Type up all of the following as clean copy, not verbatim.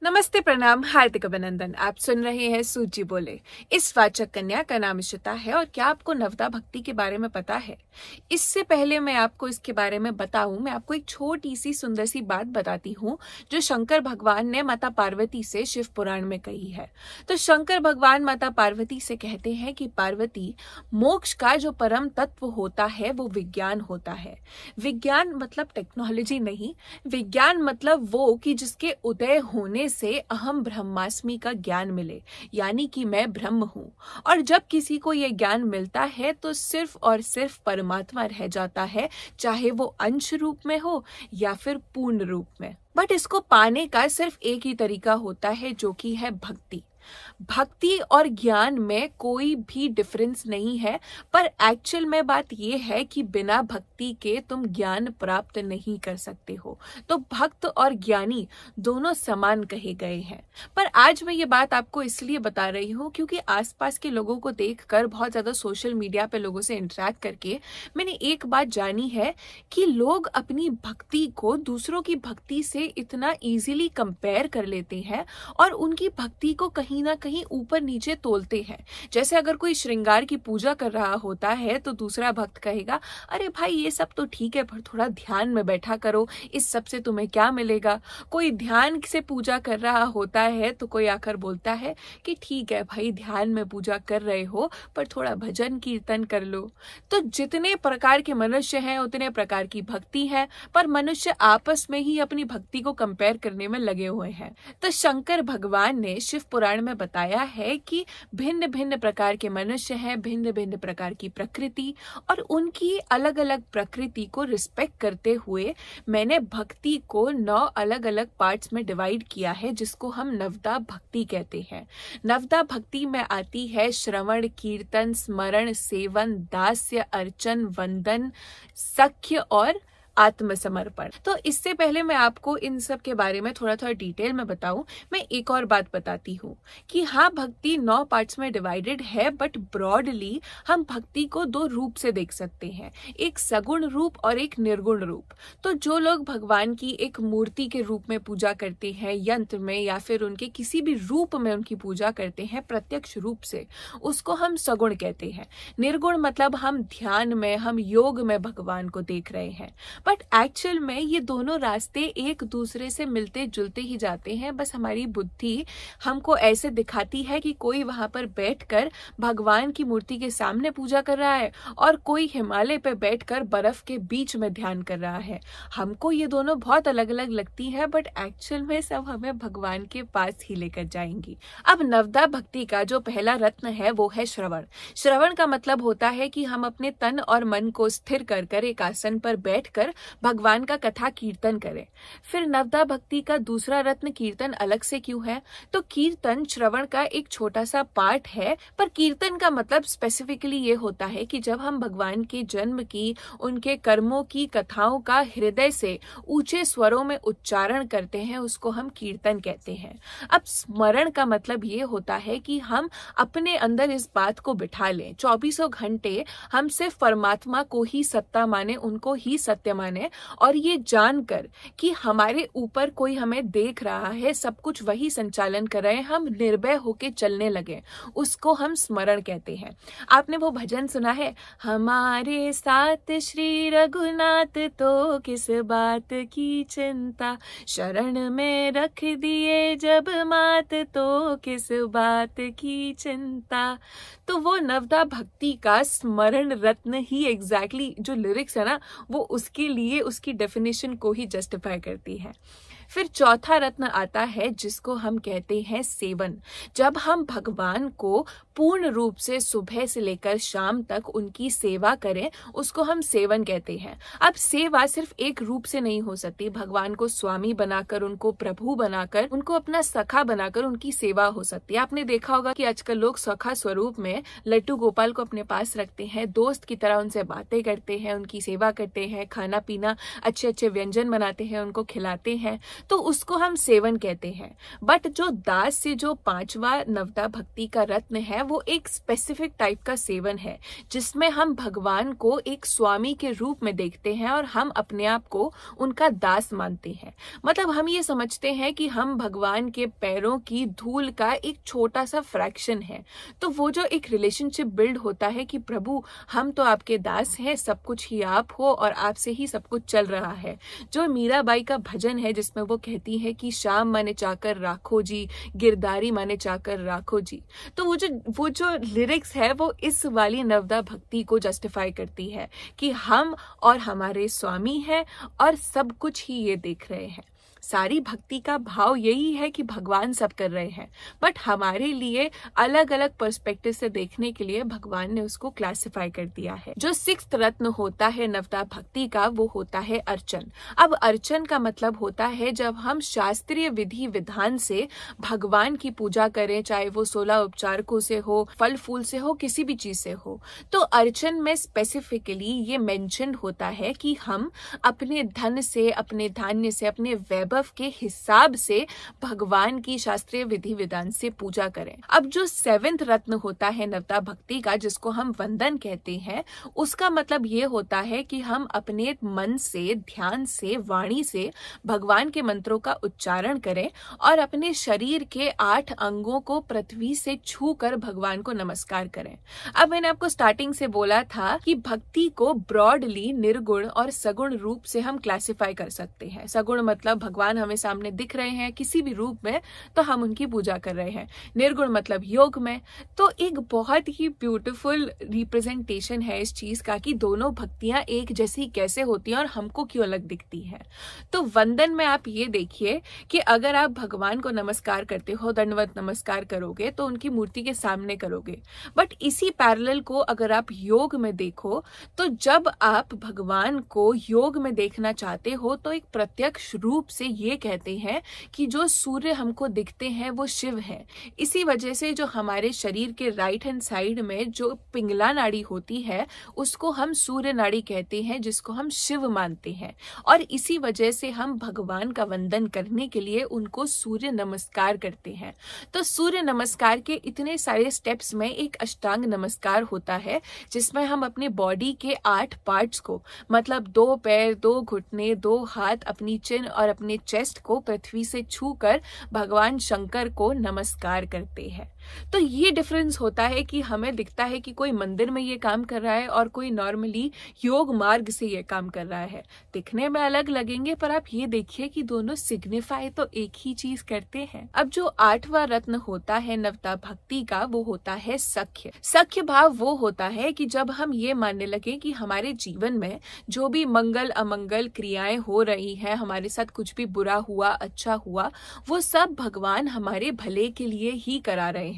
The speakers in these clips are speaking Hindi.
नमस्ते, प्रणाम, हार्दिक अभिनंदन। आप सुन रहे हैं सूजी बोले। इस वाचक कन्या का नाम इशिता है। और क्या आपको नवदा भक्ति के बारे में पता है? इससे पहले मैं आपको इसके बारे में बताऊं, मैं आपको एक छोटी सी सुंदर सी बात बताती हूँ जो शंकर भगवान ने माता पार्वती से शिव पुराण में कही है। तो शंकर भगवान माता पार्वती से कहते हैं कि पार्वती, मोक्ष का जो परम तत्व होता है वो विज्ञान होता है। विज्ञान मतलब टेक्नोलॉजी नहीं, विज्ञान मतलब वो कि जिसके उदय होने से अहम ब्रह्मास्मि का ज्ञान मिले, यानी कि मैं ब्रह्म हूँ। और जब किसी को यह ज्ञान मिलता है तो सिर्फ और सिर्फ परमात्मा रह जाता है, चाहे वो अंश रूप में हो या फिर पूर्ण रूप में। बट इसको पाने का सिर्फ एक ही तरीका होता है, जो कि है भक्ति। भक्ति और ज्ञान में कोई भी डिफरेंस नहीं है, पर एक्चुअल में बात यह है कि बिना भक्ति के तुम ज्ञान प्राप्त नहीं कर सकते हो। तो भक्त और ज्ञानी दोनों समान कहे गए हैं। पर आज मैं ये बात आपको इसलिए बता रही हूँ क्योंकि आसपास के लोगों को देखकर, बहुत ज्यादा सोशल मीडिया पे लोगों से इंटरेक्ट करके मैंने एक बात जानी है कि लोग अपनी भक्ति को दूसरों की भक्ति से इतना इजीली कंपेयर कर लेते हैं और उनकी भक्ति को कहीं ना कहीं ऊपर नीचे तोलते हैं। जैसे अगर कोई श्रृंगार की पूजा कर रहा होता है तो दूसरा भक्त कहेगा, अरे भाई ये सब तो ठीक है, पर थोड़ा ध्यान में बैठा करो, इस सब से तुम्हें क्या मिलेगा। कोई ध्यान से पूजा कर रहा होता है तो कोई आकर बोलता है कि ठीक है भाई, ध्यान में पूजा कर रहे हो पर थोड़ा भजन कीर्तन कर लो। तो जितने प्रकार के मनुष्य हैं उतने प्रकार की भक्ति है, पर मनुष्य आपस में ही अपनी भक्ति को कंपेयर करने में लगे हुए हैं। तो शंकर भगवान ने शिव पुराण में बताया है कि भिन्न भिन्न प्रकार के मनुष्य हैं, भिन्न भिन्न प्रकार की प्रकृति, और उनकी अलग अलग प्रकृति को रिस्पेक्ट करते हुए मैंने भक्ति को 9 अलग अलग पार्ट्स में डिवाइड किया है, जिसको हम नवदा भक्ति कहते हैं। नवदा भक्ति में आती है श्रवण, कीर्तन, स्मरण, सेवन, दास्य, अर्चन, वंदन, सख्य और आत्मसमर्पण। तो इससे पहले मैं आपको इन सब के बारे में थोड़ा थोड़ा डिटेल में बताऊं, मैं एक और बात बताती हूँ कि हाँ, भक्ति 9 पार्ट्स में डिवाइडेड है, बट ब्रॉडली हम भक्ति को 2 रूप से देख सकते हैं, एक सगुण रूप और एक निर्गुण रूप। तो जो लोग भगवान की एक मूर्ति के रूप में पूजा करते हैं, यंत्र में या फिर उनके किसी भी रूप में उनकी पूजा करते हैं प्रत्यक्ष रूप से, उसको हम सगुण कहते हैं। निर्गुण मतलब हम ध्यान में, हम योग में भगवान को देख रहे हैं। बट एक्चुअल में ये दोनों रास्ते एक दूसरे से मिलते जुलते ही जाते हैं। बस हमारी बुद्धि हमको ऐसे दिखाती है कि कोई वहां पर बैठकर भगवान की मूर्ति के सामने पूजा कर रहा है और कोई हिमालय पे बैठकर बर्फ के बीच में ध्यान कर रहा है। हमको ये दोनों बहुत अलग अलग लगती है, बट एक्चुअल में सब हमें भगवान के पास ही लेकर जाएंगी। अब नवदा भक्ति का जो पहला रत्न है वो है श्रवण। श्रवण का मतलब होता है कि हम अपने तन और मन को स्थिर कर एक आसन पर बैठकर भगवान का कथा कीर्तन करें। फिर नवदा भक्ति का दूसरा रत्न कीर्तन अलग से क्यों है? तो कीर्तन श्रवण का एक छोटा सा पार्ट है, पर कीर्तन का मतलब स्पेसिफिकली ये होता है कि जब हम भगवान के जन्म की, उनके कर्मों की कथाओं का हृदय से ऊंचे स्वरों में उच्चारण करते हैं, उसको हम कीर्तन कहते हैं। अब स्मरण का मतलब ये होता है कि हम अपने अंदर इस बात को बिठा लें, 24 घंटे हम सिर्फ परमात्मा को ही सत्ता माने, उनको ही सत्य माने, और ये जानकर कि हमारे ऊपर कोई हमें देख रहा है, सब कुछ वही संचालन कर रहे हैं, हम निर्भय होके चलने लगे, उसको हम स्मरण कहते हैं। आपने वो भजन सुना है, हमारे साथ श्री रघुनाथ तो किस बात की चिंता, शरण में रख दिए जब मात तो किस बात की चिंता। तो वो नवदा भक्ति का स्मरण रत्न ही एग्जैक्टली जो लिरिक्स है ना, वो उसके लिए, उसकी डेफिनेशन को ही जस्टिफाई करती है। फिर चौथा रत्न आता है जिसको हम कहते हैं सेवन। जब हम भगवान को पूर्ण रूप से सुबह से लेकर शाम तक उनकी सेवा करें, उसको हम सेवन कहते हैं। अब सेवा सिर्फ एक रूप से नहीं हो सकती। भगवान को स्वामी बनाकर, उनको प्रभु बनाकर, उनको अपना सखा बनाकर उनकी सेवा हो सकती है। आपने देखा होगा कि आजकल लोग सखा स्वरूप में में लट्टू गोपाल को अपने पास रखते हैं, दोस्त की तरह उनसे बातें करते हैं, उनकी सेवा करते हैं, खाना पीना अच्छे अच्छे व्यंजन बनाते हैं, उनको खिलाते हैं, तो उसको हम सेवन कहते हैं। बट जो दास से जो 5वां नवदा भक्ति का रत्न है वो एक स्पेसिफिक टाइप का सेवन है, जिसमें हम भगवान को एक स्वामी के रूप में देखते हैं और हम अपने आप को उनका दास मानते हैं। मतलब हम ये समझते हैं कि हम भगवान के पैरों की धूल का एक छोटा सा फ्रैक्शन है। तो वो जो एक रिलेशनशिप बिल्ड होता है कि प्रभु हम तो आपके दास हैं, सब कुछ ही आप हो और आपसे ही सब कुछ चल रहा है। जो मीराबाई का भजन है जिसमें वो कहती है कि शाम माने चाकर राखो जी, गिरदारी माने चाकर राखो जी, तो वो जो लिरिक्स है वो इस वाली नवदा भक्ति को जस्टिफाई करती है कि हम और हमारे स्वामी हैं और सब कुछ ही ये देख रहे हैं। सारी भक्ति का भाव यही है कि भगवान सब कर रहे हैं, बट हमारे लिए अलग अलग पर्सपेक्टिव से देखने के लिए भगवान ने उसको क्लासिफाई कर दिया है। जो 6th रत्न होता है नवदा भक्ति का वो होता है अर्चन। अब अर्चन का मतलब होता है जब हम शास्त्रीय विधि विधान से भगवान की पूजा करें, चाहे वो 16 उपचारकों से हो, फल फूल से हो, किसी भी चीज से हो। तो अर्चन में स्पेसिफिकली ये मेंशन होता है कि हम अपने धन से, अपने धान्य से, अपने वैभव के हिसाब से भगवान की शास्त्रीय विधि विधान से पूजा करें। अब जो 7th रत्न होता है नवदा भक्ति का, जिसको हम वंदन कहते हैं, उसका मतलब ये होता है कि हम अपने मन से, ध्यान से, वाणी से भगवान के मंत्रों का उच्चारण करें और अपने शरीर के 8 अंगों को पृथ्वी से छू कर भगवान को नमस्कार करें। अब मैंने आपको स्टार्टिंग से बोला था कि भक्ति को ब्रॉडली निर्गुण और सगुण रूप से हम क्लासिफाई कर सकते हैं। सगुण मतलब भगवान हमें सामने दिख रहे हैं किसी भी रूप में, तो हम उनकी पूजा कर रहे हैं। निर्गुण मतलब योग में। तो एक बहुत ही ब्यूटीफुल रिप्रेजेंटेशन है इस चीज का कि दोनों भक्तियां एक जैसी कैसे होती हैं और हमको क्यों अलग दिखती हैं। तो वंदन में आप ये देखिए कि अगर आप भगवान को नमस्कार करते हो, दंडवत नमस्कार करोगे तो उनकी मूर्ति के सामने करोगे। बट इसी पैरेलल को अगर आप योग में देखो तो जब आप भगवान को योग में देखना चाहते हो तो एक प्रत्यक्ष रूप से ये कहते हैं कि जो सूर्य हमको दिखते हैं वो शिव है। इसी वजह से जो हमारे शरीर के राइट हैंड साइड में जो पिंगला नाड़ी होती है उसको हम सूर्य नाड़ी कहते हैं, जिसको हम शिव मानते हैं। और इसी वजह से हम भगवान का वंदन करने के लिए उनको सूर्य नमस्कार करते हैं। तो सूर्य नमस्कार के इतने सारे स्टेप्स में एक अष्टांग नमस्कार होता है जिसमें हम अपने बॉडी के 8 पार्ट्स को, मतलब 2 पैर, 2 घुटने, 2 हाथ, अपनी चिन और अपने चेस्ट को पृथ्वी से छूकर भगवान शंकर को नमस्कार करते हैं। तो ये डिफरेंस होता है कि हमें दिखता है कि कोई मंदिर में ये काम कर रहा है और कोई नॉर्मली योग मार्ग से ये काम कर रहा है। दिखने में अलग लगेंगे पर आप ये देखिए कि दोनों सिग्निफाई तो एक ही चीज करते हैं। अब जो 8वां रत्न होता है नवदा भक्ति का वो होता है सख्य। सख्य भाव वो होता है कि जब हम ये मानने लगे कि हमारे जीवन में जो भी मंगल अमंगल क्रियाएं हो रही हैं, हमारे साथ कुछ भी बुरा हुआ अच्छा हुआ, वो सब भगवान हमारे भले के लिए ही करा रहे हैं।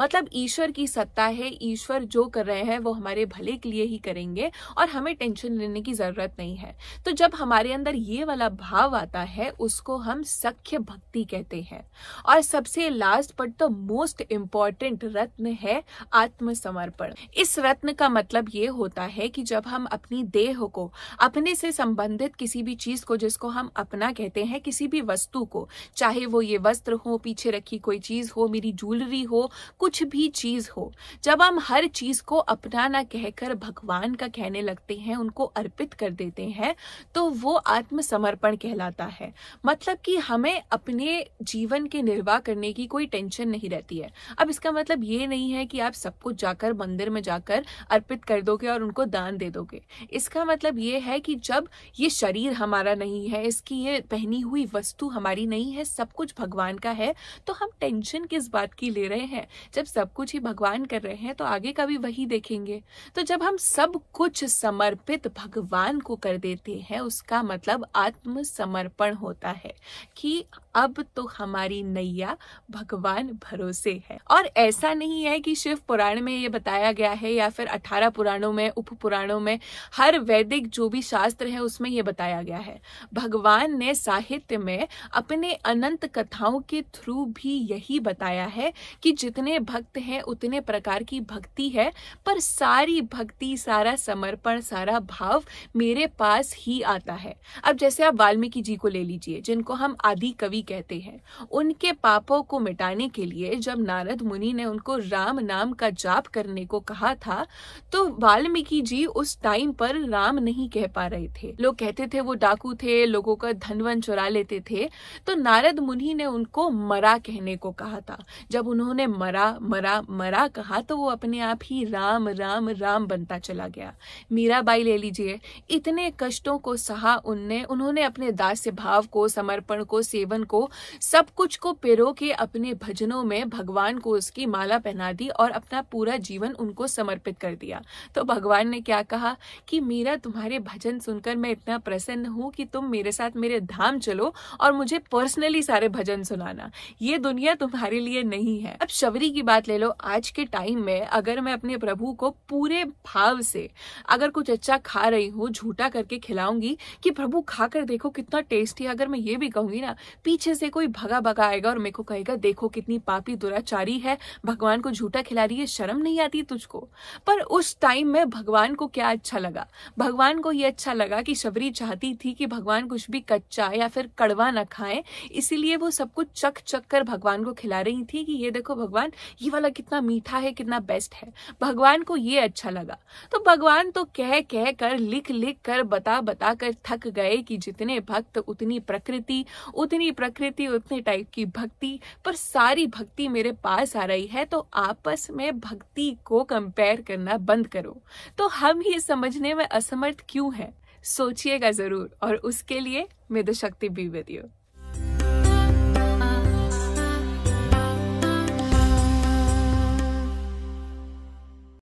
मतलब ईश्वर की सत्ता है, ईश्वर जो कर रहे हैं वो हमारे भले के लिए ही करेंगे और हमें टेंशन लेने की जरूरत नहीं है। तो जब हमारे अंदर ये वाला भाव आता है उसको हम सख्य भक्ति कहते हैं। और सबसे last but the most important रत्न है आत्मसमर्पण। इस रत्न का मतलब ये होता है कि जब हम अपनी देह को, अपने से संबंधित किसी भी चीज को जिसको हम अपना कहते हैं, किसी भी वस्तु को, चाहे वो ये वस्त्र हो, पीछे रखी कोई चीज हो, मेरी ज्वेलरी हो, कुछ भी चीज हो, जब हम हर चीज को अपना ना कहकर भगवान का कहने लगते हैं, उनको अर्पित कर देते हैं, तो वो आत्मसमर्पण कहलाता है। मतलब कि हमें अपने जीवन के निर्वाह करने की कोई टेंशन नहीं रहती है। अब इसका मतलब ये नहीं है कि आप सब कुछ जाकर मंदिर में जाकर अर्पित कर दोगे और उनको दान दे दोगे। इसका मतलब ये है कि जब ये शरीर हमारा नहीं है, इसकी ये पहनी हुई वस्तु हमारी नहीं है, सब कुछ भगवान का है, तो हम टेंशन किस बात की ले रहे हैं। जब सब कुछ ही भगवान कर रहे हैं तो आगे का भी वही देखेंगे। तो जब हम सब कुछ समर्पित भगवान को कर देते हैं उसका मतलब आत्मसमर्पण होता है कि अब तो हमारी नैया भगवान भरोसे है। और ऐसा नहीं है कि शिव पुराण में ये बताया गया है या फिर 18 पुराणों में, उप पुराणों में, हर वैदिक जो भी शास्त्र है उसमें ये बताया गया है। भगवान ने साहित्य में अपने अनंत कथाओं के थ्रू भी यही बताया है कि जितने भक्त हैं उतने प्रकार की भक्ति है, पर सारी भक्ति, सारा समर्पण, सारा भाव मेरे पास ही आता है। अब जैसे आप वाल्मीकि जी को ले लीजिए, जिनको हम आदि कवि कहते हैं। उनके पापों को मिटाने के लिए जब नारद मुनि ने उनको राम नाम का जाप करने को कहा था, तो वाल्मीकि जी उस टाइम पर राम नहीं कह पा रहे थे। लोग कहते थे वो डाकू थे, लोगों का धन वन चुरा लेते थे। तो नारद मुनि ने उनको मरा कहने को कहा था। जब उन्होंने मरा मरा मरा कहा तो वो अपने आप ही राम राम राम बनता चला गया। मीराबाई ले लीजिए, इतने कष्टों को सहा उन्होंने अपने दास्य भाव को, समर्पण को, सेवन को, सब कुछ को पिरो के अपने भजनों में भगवान को उसकी माला पहना दी और अपना पूरा जीवन उनको समर्पित कर दिया। तो भगवान ने क्या कहा कि मीरा, तुम्हारे भजन सुनकर मैं इतना प्रसन्न हूँ कि तुम मेरे साथ मेरे धाम चलो और मुझे पर्सनली सारे भजन सुनाना। ये दुनिया तुम्हारे लिए नहीं है। अब शबरी की बात ले लो। आज के टाइम में अगर मैं अपने प्रभु को पूरे भाव से अगर कुछ अच्छा खा रही हूँ, झूठा करके खिलाऊंगी कि प्रभु खाकर देखो कितना टेस्टी, अगर मैं ये भी कहूंगी ना, पीछे से कोई भगा भगा आएगा और मेरे को कहेगा देखो कितनी पापी दुराचारी है, भगवान को झूठा खिला रही है, शर्म नहीं आती तुझको। पर उस टाइम में भगवान को क्या अच्छा लगा? भगवान को ये अच्छा लगा कि शबरी चाहती थी कि भगवान कुछ भी कच्चा या फिर कड़वा न खाएं, इसीलिए वो सब कुछ चख चख कर भगवान को खिला रही थी कि ये देखो भगवान, ये वाला कितना मीठा है, कितना बेस्ट है। भगवान को ये अच्छा लगा। तो भगवान तो कह कह कर, लिख लिख कर, बता बता कर थक गए कि जितने भक्त उतनी प्रकृति, उतनी प्रकृति उतने टाइप की भक्ति, पर सारी भक्ति मेरे पास आ रही है। तो आपस में भक्ति को कंपेयर करना बंद करो। तो हम ये समझने में असमर्थ क्यों हैं? सोचिएगा जरूर, और उसके लिए मे द शक्ति बी विद यू।